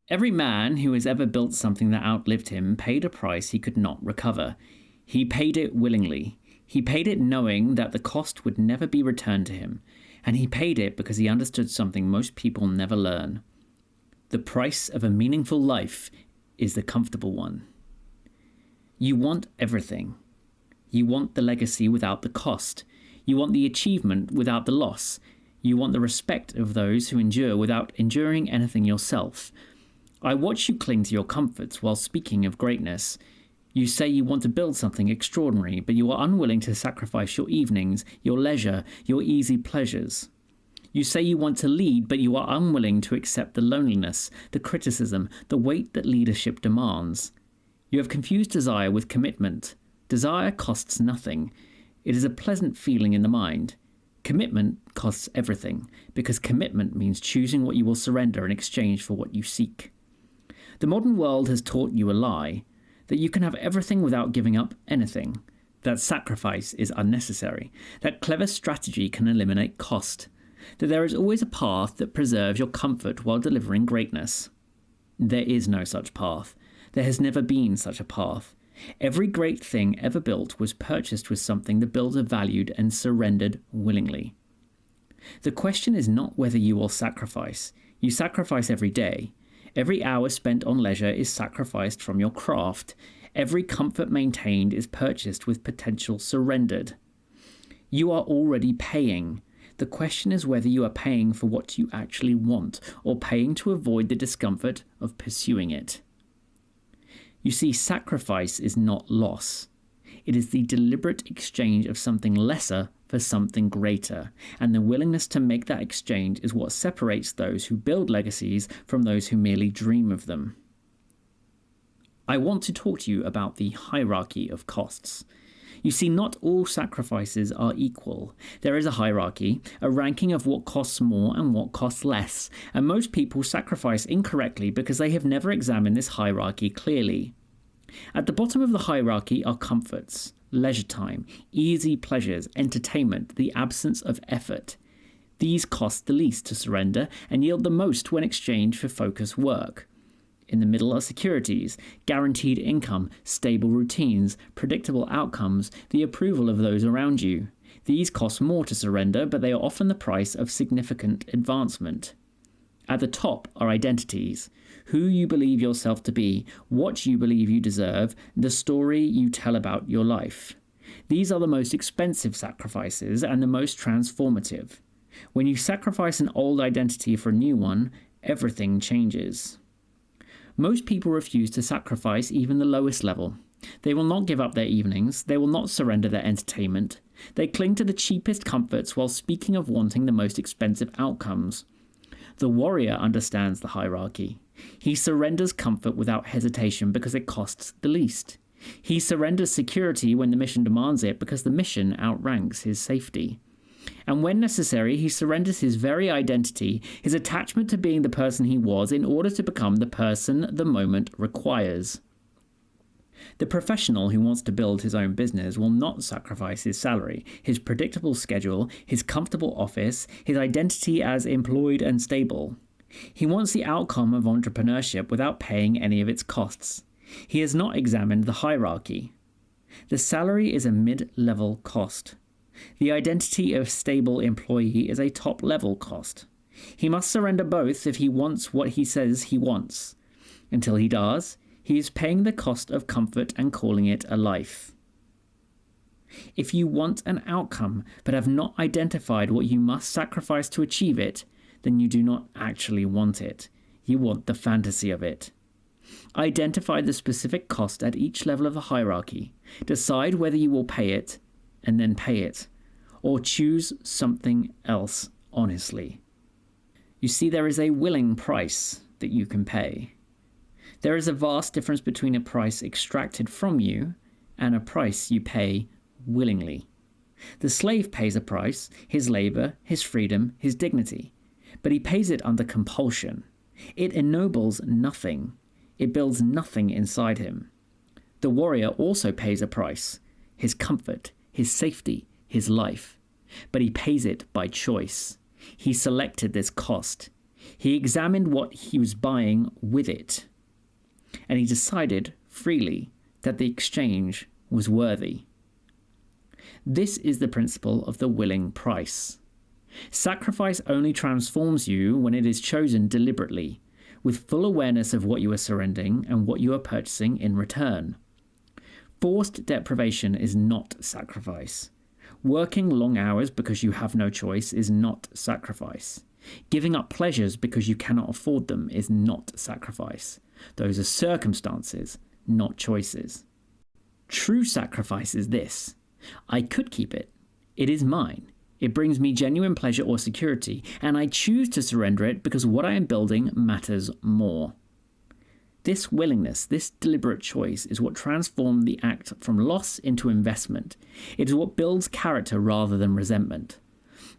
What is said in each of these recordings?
Every man who has ever built something that outlived him paid a price he could not recover. He paid it willingly. He paid it knowing that the cost would never be returned to him, and he paid it because he understood something most people never learn. The price of a meaningful life is the comfortable one. You want everything. You want the legacy without the cost. You want the achievement without the loss. You want the respect of those who endure without enduring anything yourself. I watch you cling to your comforts while speaking of greatness. You say you want to build something extraordinary, but you are unwilling to sacrifice your evenings, your leisure, your easy pleasures. You say you want to lead, but you are unwilling to accept the loneliness, the criticism, the weight that leadership demands. You have confused desire with commitment. Desire costs nothing. It is a pleasant feeling in the mind. Commitment costs everything, because commitment means choosing what you will surrender in exchange for what you seek. The modern world has taught you a lie, that you can have everything without giving up anything, that sacrifice is unnecessary, that clever strategy can eliminate cost, that there is always a path that preserves your comfort while delivering greatness. There is no such path. There has never been such a path. Every great thing ever built was purchased with something the builder valued and surrendered willingly. The question is not whether you will sacrifice. You sacrifice every day. Every hour spent on leisure is sacrificed from your craft. Every comfort maintained is purchased with potential surrendered. You are already paying. The question is whether you are paying for what you actually want, or paying to avoid the discomfort of pursuing it. You see, sacrifice is not loss. It is the deliberate exchange of something lesser for something greater, and the willingness to make that exchange is what separates those who build legacies from those who merely dream of them. I want to talk to you about the hierarchy of costs. You see, not all sacrifices are equal. There is a hierarchy, a ranking of what costs more and what costs less, and most people sacrifice incorrectly because they have never examined this hierarchy clearly. At the bottom of the hierarchy are comforts, leisure time, easy pleasures, entertainment, the absence of effort. These cost the least to surrender and yield the most when exchanged for focused work. In the middle are securities, guaranteed income, stable routines, predictable outcomes, the approval of those around you. These cost more to surrender, but they are often the price of significant advancement. At the top are identities, who you believe yourself to be, what you believe you deserve, the story you tell about your life. These are the most expensive sacrifices and the most transformative. When you sacrifice an old identity for a new one, everything changes. Most people refuse to sacrifice even the lowest level. They will not give up their evenings. They will not surrender their entertainment. They cling to the cheapest comforts while speaking of wanting the most expensive outcomes. The warrior understands the hierarchy. He surrenders comfort without hesitation because it costs the least. He surrenders security when the mission demands it because the mission outranks his safety. And when necessary, he surrenders his very identity, his attachment to being the person he was, in order to become the person the moment requires. The professional who wants to build his own business will not sacrifice his salary, his predictable schedule, his comfortable office, his identity as employed and stable. He wants the outcome of entrepreneurship without paying any of its costs. He has not examined the hierarchy. The salary is a mid-level cost. The identity of stable employee is a top-level cost. He must surrender both if he wants what he says he wants. Until he does, he is paying the cost of comfort and calling it a life. If you want an outcome but have not identified what you must sacrifice to achieve it, then you do not actually want it. You want the fantasy of it. Identify the specific cost at each level of the hierarchy. Decide whether you will pay it, and then pay it, or choose something else honestly. You see, there is a willing price that you can pay. There is a vast difference between a price extracted from you and a price you pay willingly. The slave pays a price, his labor, his freedom, his dignity, but he pays it under compulsion. It ennobles nothing. It builds nothing inside him. The warrior also pays a price, his comfort, his safety, his life, but he pays it by choice. He selected this cost. He examined what he was buying with it, and he decided freely that the exchange was worthy. This is the principle of the willing price. Sacrifice only transforms you when it is chosen deliberately, with full awareness of what you are surrendering and what you are purchasing in return. Forced deprivation is not sacrifice. Working long hours because you have no choice is not sacrifice. Giving up pleasures because you cannot afford them is not sacrifice. Those are circumstances, not choices. True sacrifice is this: I could keep it. It is mine. It brings me genuine pleasure or security, and I choose to surrender it because what I am building matters more. This willingness, this deliberate choice, is what transforms the act from loss into investment. It is what builds character rather than resentment.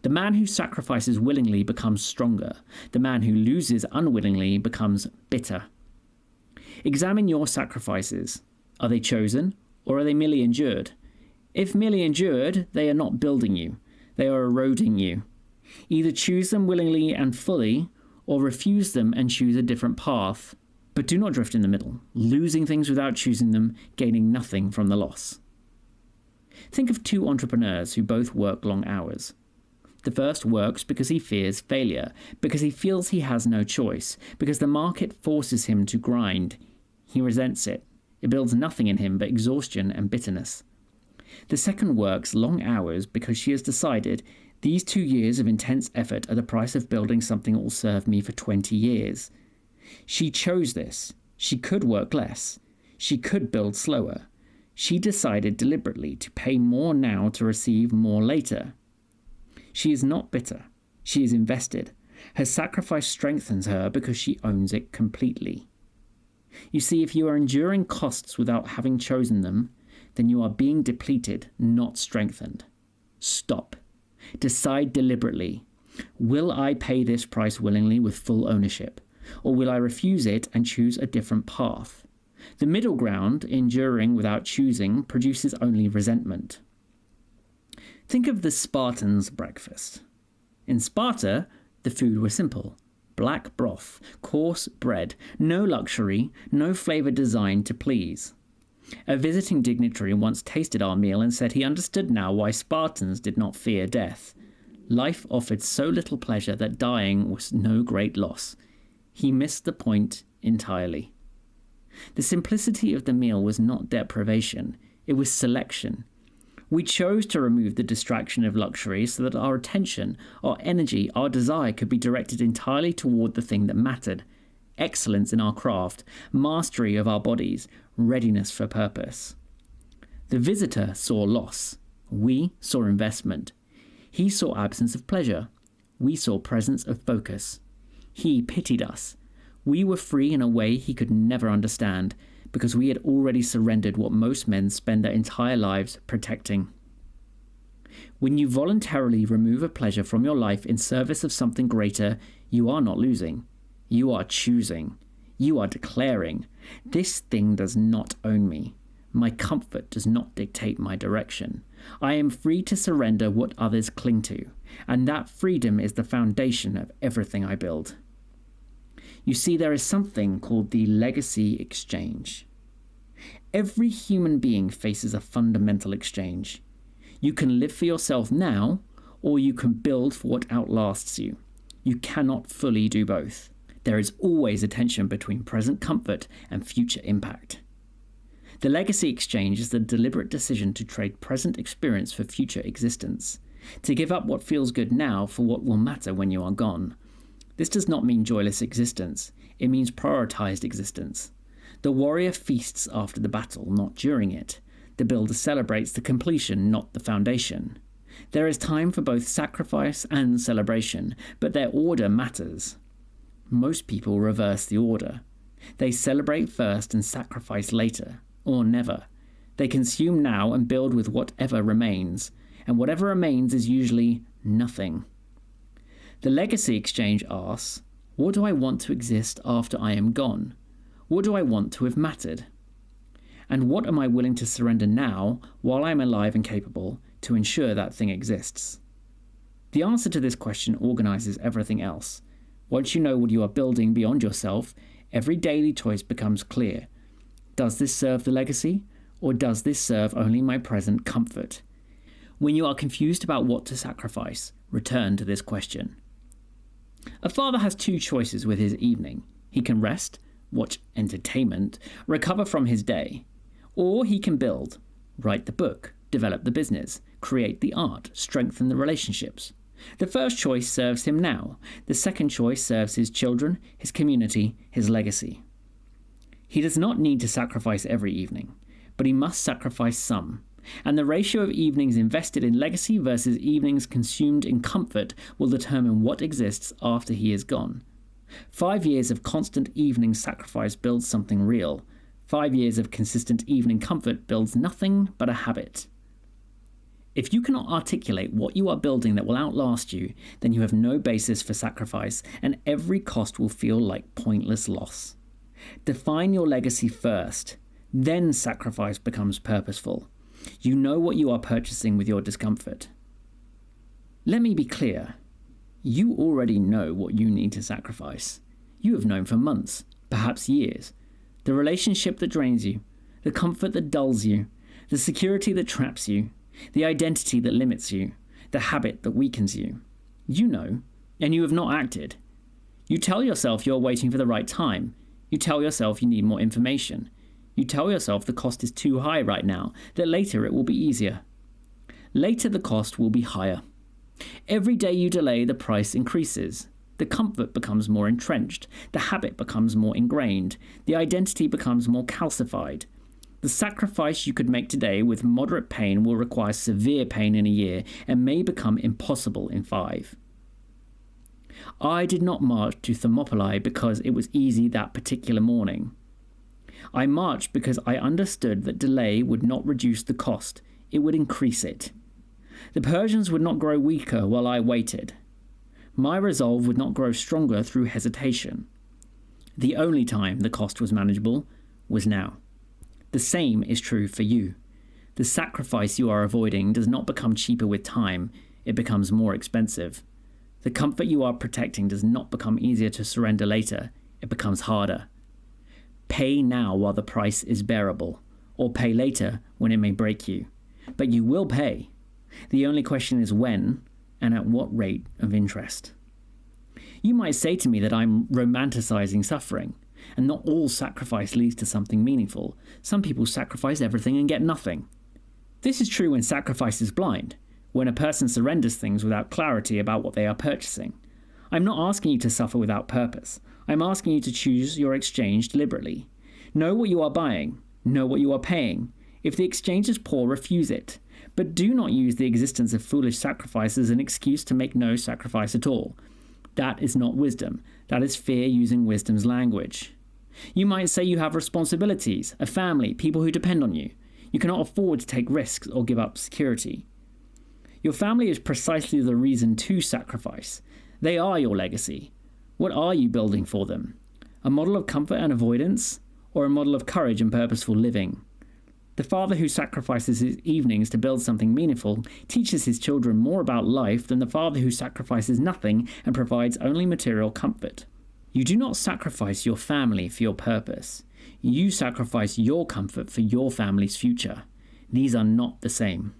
The man who sacrifices willingly becomes stronger. The man who loses unwillingly becomes bitter. Examine your sacrifices. Are they chosen, or are they merely endured? If merely endured, they are not building you. They are eroding you. Either choose them willingly and fully, or refuse them and choose a different path. But do not drift in the middle, losing things without choosing them, gaining nothing from the loss. Think of two entrepreneurs who both work long hours. The first works because he fears failure, because he feels he has no choice, because the market forces him to grind. He resents it. It builds nothing in him but exhaustion and bitterness. The second works long hours because she has decided these 2 years of intense effort are the price of building something that will serve me for 20 years. She chose this. She could work less. She could build slower. She decided deliberately to pay more now to receive more later. She is not bitter. She is invested. Her sacrifice strengthens her because she owns it completely. You see, if you are enduring costs without having chosen them, then you are being depleted, not strengthened. Stop. Decide deliberately. Will I pay this price willingly with full ownership? Or will I refuse it and choose a different path? The middle ground, enduring without choosing, produces only resentment. Think of the Spartans' breakfast. In Sparta, the food was simple. Black broth, coarse bread, no luxury, no flavour designed to please. A visiting dignitary once tasted our meal and said he understood now why Spartans did not fear death. Life offered so little pleasure that dying was no great loss. He missed the point entirely. The simplicity of the meal was not deprivation, it was selection. We chose to remove the distraction of luxury so that our attention, our energy, our desire could be directed entirely toward the thing that mattered. Excellence in our craft, mastery of our bodies, readiness for purpose. The visitor saw loss. We saw investment. He saw absence of pleasure. We saw presence of focus. He pitied us. We were free in a way he could never understand, because we had already surrendered what most men spend their entire lives protecting. When you voluntarily remove a pleasure from your life in service of something greater, you are not losing. You are choosing. You are declaring, this thing does not own me. My comfort does not dictate my direction. I am free to surrender what others cling to, and that freedom is the foundation of everything I build. You see, there is something called the legacy exchange. Every human being faces a fundamental exchange. You can live for yourself now, or you can build for what outlasts you. You cannot fully do both. There is always a tension between present comfort and future impact. The legacy exchange is the deliberate decision to trade present experience for future existence, to give up what feels good now for what will matter when you are gone. This does not mean joyless existence. It means prioritized existence. The warrior feasts after the battle, not during it. The builder celebrates the completion, not the foundation. There is time for both sacrifice and celebration, but their order matters. Most people reverse the order. They celebrate first and sacrifice later, or never. They consume now and build with whatever remains, and whatever remains is usually nothing. The legacy exchange asks, what do I want to exist after I am gone? What do I want to have mattered? And what am I willing to surrender now, while I am alive and capable, to ensure that thing exists? The answer to this question organizes everything else. Once you know what you are building beyond yourself, every daily choice becomes clear. Does this serve the legacy, or does this serve only my present comfort? When you are confused about what to sacrifice, return to this question. A father has two choices with his evening. He can rest, watch entertainment, recover from his day, or he can build, write the book, develop the business, create the art, strengthen the relationships. The first choice serves him now. The second choice serves his children, his community, his legacy. He does not need to sacrifice every evening, but he must sacrifice some. And the ratio of evenings invested in legacy versus evenings consumed in comfort will determine what exists after he is gone. 5 years of constant evening sacrifice builds something real. 5 years of consistent evening comfort builds nothing but a habit. If you cannot articulate what you are building that will outlast you, then you have no basis for sacrifice, and every cost will feel like pointless loss. Define your legacy first, then sacrifice becomes purposeful. You know what you are purchasing with your discomfort. Let me be clear. You already know what you need to sacrifice. You have known for months, perhaps years. The relationship that drains you, the comfort that dulls you, the security that traps you, the identity that limits you, the habit that weakens you. You know, and you have not acted. You tell yourself you're waiting for the right time. You tell yourself you need more information. You tell yourself the cost is too high right now, that later it will be easier. Later the cost will be higher. Every day you delay, the price increases. The comfort becomes more entrenched. The habit becomes more ingrained. The identity becomes more calcified. The sacrifice you could make today with moderate pain will require severe pain in a year and may become impossible in 5. I did not march to Thermopylae because it was easy that particular morning. I marched because I understood that delay would not reduce the cost, it would increase it. The Persians would not grow weaker while I waited. My resolve would not grow stronger through hesitation. The only time the cost was manageable was now. The same is true for you. The sacrifice you are avoiding does not become cheaper with time, it becomes more expensive. The comfort you are protecting does not become easier to surrender later, it becomes harder. Pay now while the price is bearable, or pay later when it may break you. But you will pay. The only question is when, and at what rate of interest. You might say to me that I'm romanticizing suffering, and not all sacrifice leads to something meaningful. Some people sacrifice everything and get nothing. This is true when sacrifice is blind, when a person surrenders things without clarity about what they are purchasing. I'm not asking you to suffer without purpose. I'm asking you to choose your exchange deliberately. Know what you are buying. Know what you are paying. If the exchange is poor, refuse it. But do not use the existence of foolish sacrifice as an excuse to make no sacrifice at all. That is not wisdom. That is fear using wisdom's language. You might say you have responsibilities, a family, people who depend on you. You cannot afford to take risks or give up security. Your family is precisely the reason to sacrifice. They are your legacy. What are you building for them? A model of comfort and avoidance, or a model of courage and purposeful living? The father who sacrifices his evenings to build something meaningful teaches his children more about life than the father who sacrifices nothing and provides only material comfort. You do not sacrifice your family for your purpose. You sacrifice your comfort for your family's future. These are not the same.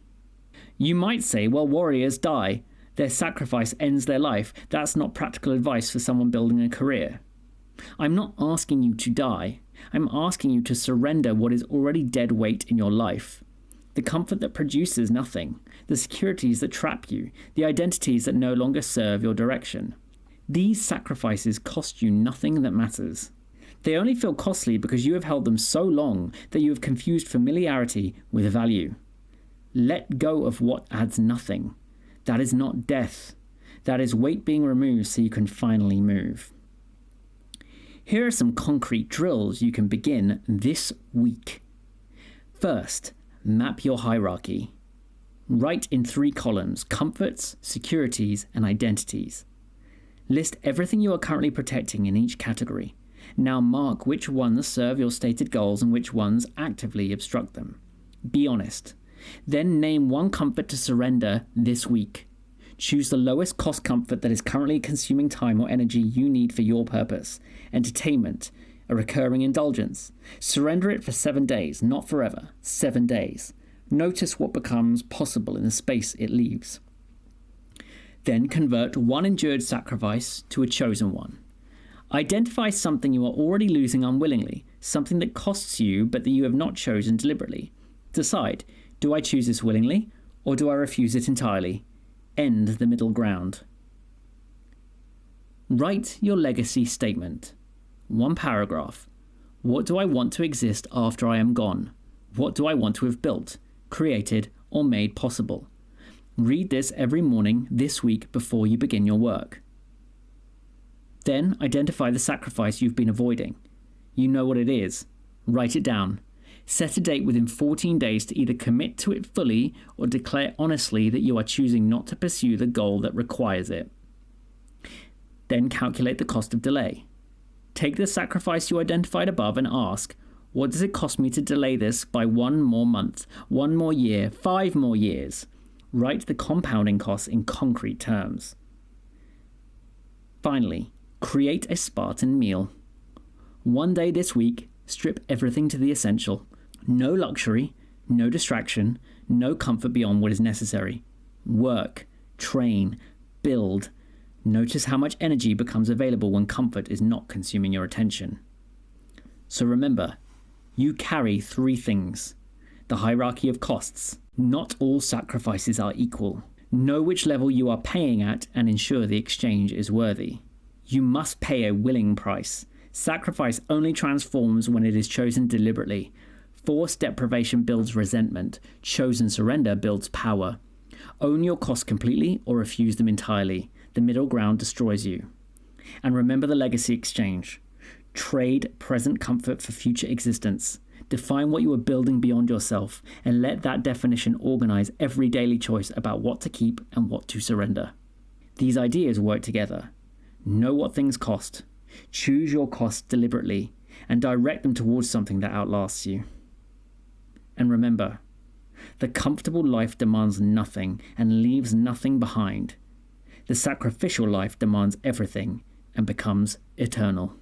You might say, well, warriors die. Their sacrifice ends their life. That's not practical advice for someone building a career. I'm not asking you to die. I'm asking you to surrender what is already dead weight in your life. The comfort that produces nothing, the securities that trap you, the identities that no longer serve your direction. These sacrifices cost you nothing that matters. They only feel costly because you have held them so long that you have confused familiarity with value. Let go of what adds nothing. That is not death. That is weight being removed so you can finally move. Here are some concrete drills you can begin this week. First, map your hierarchy. Write in 3 columns: comforts, securities, and identities. List everything you are currently protecting in each category. Now mark which ones serve your stated goals and which ones actively obstruct them. Be honest. Then name one comfort to surrender this week. Choose the lowest cost comfort that is currently consuming time or energy you need for your purpose. Entertainment, a recurring indulgence. Surrender it for 7 days, not forever. 7 days. Notice what becomes possible in the space it leaves. Then convert one endured sacrifice to a chosen one. Identify something you are already losing unwillingly, something that costs you but that you have not chosen deliberately. Decide, do I choose this willingly, or do I refuse it entirely? End the middle ground. Write your legacy statement. 1 paragraph. What do I want to exist after I am gone? What do I want to have built, created, or made possible? Read this every morning this week before you begin your work. Then identify the sacrifice you've been avoiding. You know what it is. Write it down. Set a date within 14 days to either commit to it fully or declare honestly that you are choosing not to pursue the goal that requires it. Then calculate the cost of delay. Take the sacrifice you identified above and ask, what does it cost me to delay this by 1 more month, 1 more year, 5 more years? Write the compounding costs in concrete terms. Finally, create a Spartan meal. 1 day this week, strip everything to the essential. No luxury, no distraction, no comfort beyond what is necessary. Work, train, build. Notice how much energy becomes available when comfort is not consuming your attention. So remember, you carry 3 things. The hierarchy of costs. Not all sacrifices are equal. Know which level you are paying at and ensure the exchange is worthy. You must pay a willing price. Sacrifice only transforms when it is chosen deliberately. Forced deprivation builds resentment. Chosen surrender builds power. Own your costs completely or refuse them entirely. The middle ground destroys you. And remember the legacy exchange. Trade present comfort for future existence. Define what you are building beyond yourself and let that definition organize every daily choice about what to keep and what to surrender. These ideas work together. Know what things cost. Choose your costs deliberately and direct them towards something that outlasts you. And remember, the comfortable life demands nothing and leaves nothing behind. The sacrificial life demands everything and becomes eternal.